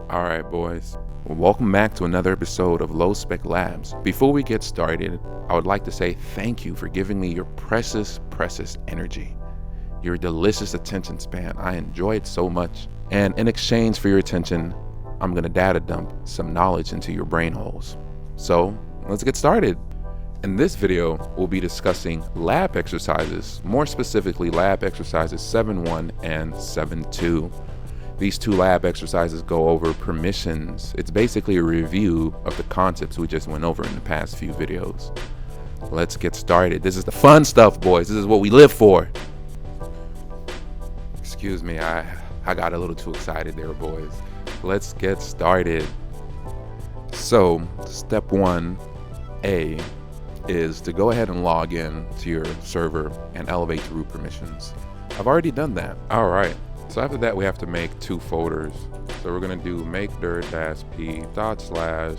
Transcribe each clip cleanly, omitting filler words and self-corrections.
Alright boys, welcome back to another episode of Low Spec Labs. Before we get started, I would like to say thank you for giving me your precious energy, your delicious attention span. I enjoy it so much. And in exchange for your attention, I'm gonna data dump some knowledge into your brain holes. So let's get started. In this video, we'll be discussing lab exercises, more specifically lab exercises 7.1 and 7.2. These two lab exercises go over permissions. It's basically a review of the concepts we just went over in the past few videos. Let's get started. This is the fun stuff, boys. This is what we live for. Excuse me, I got a little too excited there, boys. Let's get started. So, step 1A is to go ahead and log in to your server and elevate the root permissions. I've already done that. All right. So after that, we have to make two folders. So we're gonna do make dir-p /data/sales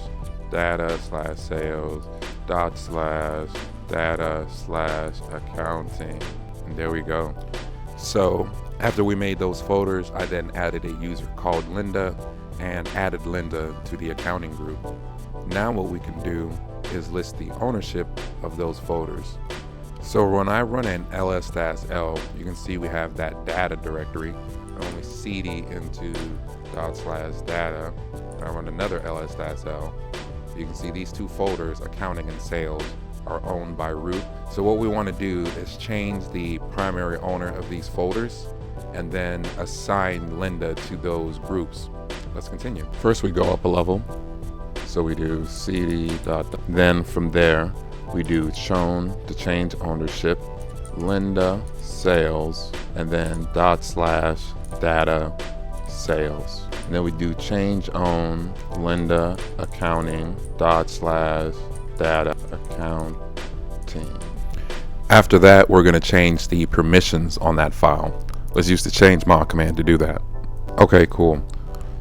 /data/accounting, and there we go. So after we made those folders, I then added a user called Linda and added Linda to the accounting group. Now what we can do is list the ownership of those folders. So when I run an ls-l, you can see we have that data directory. When we cd into /data, and I run another ls-l, you can see these two folders, accounting and sales, are owned by root. So what we want to do is change the primary owner of these folders and then assign Linda to those groups. Let's continue. First we go up a level. So we do cd. Then from there, we do chown to change ownership, Linda sales, and then /data sales. And then we do change own Linda accounting /data accounting. After that, we're going to change the permissions on that file. Let's use the chmod command to do that. Okay, cool.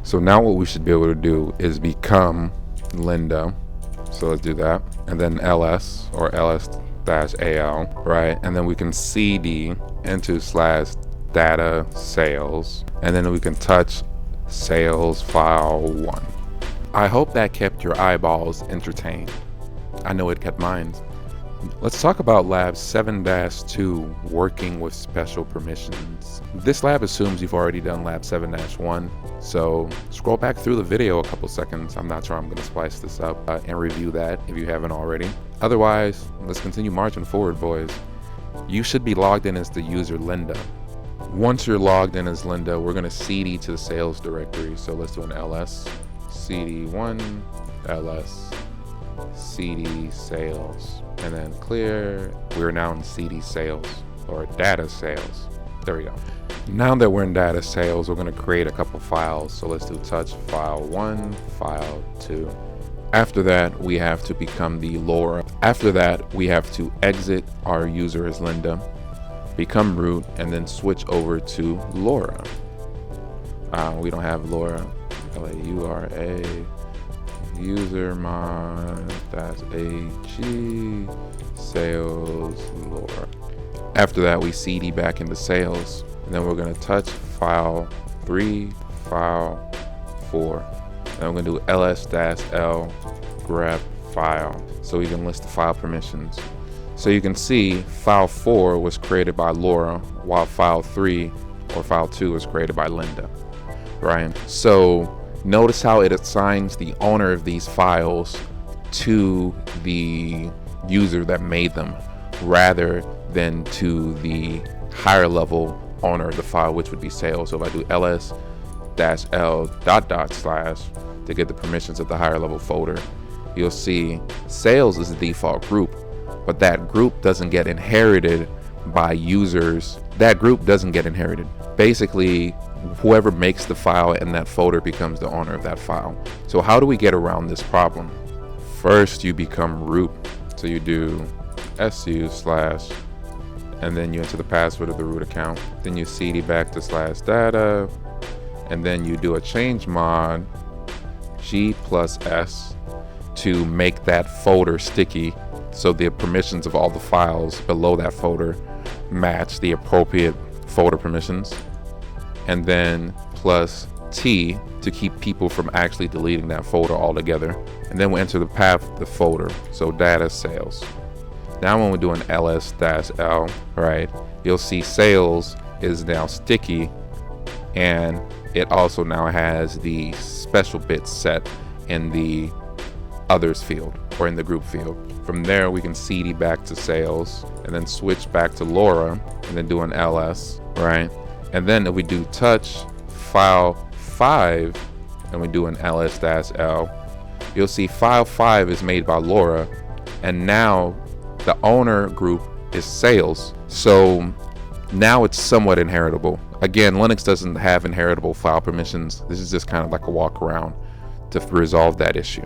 So now what we should be able to do is become Linda. So let's do that. And then ls or ls-al, right? And then we can cd into /data sales. And then we can touch sales file 1. I hope that kept your eyeballs entertained. I know it kept mine. Let's talk about lab 7-2, working with special permissions. This lab assumes you've already done lab 7-1, so scroll back through the video a couple seconds. I'm not sure I'm going to splice this up and review that if you haven't already. Otherwise, let's continue marching forward, boys. You should be logged in as the user Linda. Once you're logged in as Linda, we're going to cd to the sales directory. So let's do an ls cd1 ls cd sales, and then clear. We're now in cd sales or data sales. There we go. Now that we're in data sales, we're going to create a couple files. So let's do touch file 1, file 2. After that, we have to become the Laura. After that, we have to exit our user as Linda, become root, and then switch over to Laura. We don't have Laura. Laura user mod -ag sales Laura. After that, we cd back into sales, and then we're going to touch file 3, file 4. And we're going to do ls-l grep file, so we can list the file permissions. So you can see file 4 was created by Laura, while file 3 or file 2 was created by Linda, right? So notice how it assigns the owner of these files to the user that made them, rather than to the higher level owner of the file, which would be sales. So if I do ls-l ... to get the permissions of the higher level folder, you'll see sales is the default group, but that group doesn't get inherited by users. That group doesn't get inherited. Basically, whoever makes the file in that folder becomes the owner of that file. So how do we get around this problem? First, you become root. So you do su/ and then you enter the password of the root account. Then you cd back to /data, and then you do a chmod g+s to make that folder sticky, so the permissions of all the files below that folder match the appropriate folder permissions. And then plus T to to keep people from actually deleting that folder altogether. And then we enter the path of the folder, so data sales. Now when we do an ls-l, right, you'll see sales is now sticky, and it also now has the special bits set in the others field or in the group field. From there we can cd back to sales and then switch back to LoRa and then do an ls, right? And then if we do touch file 5 and we do an ls-l, you'll see file 5 is made by LoRa, and now the owner group is sales. So now it's somewhat inheritable. Again, Linux doesn't have inheritable file permissions. This is just kind of like a walk around to resolve that issue.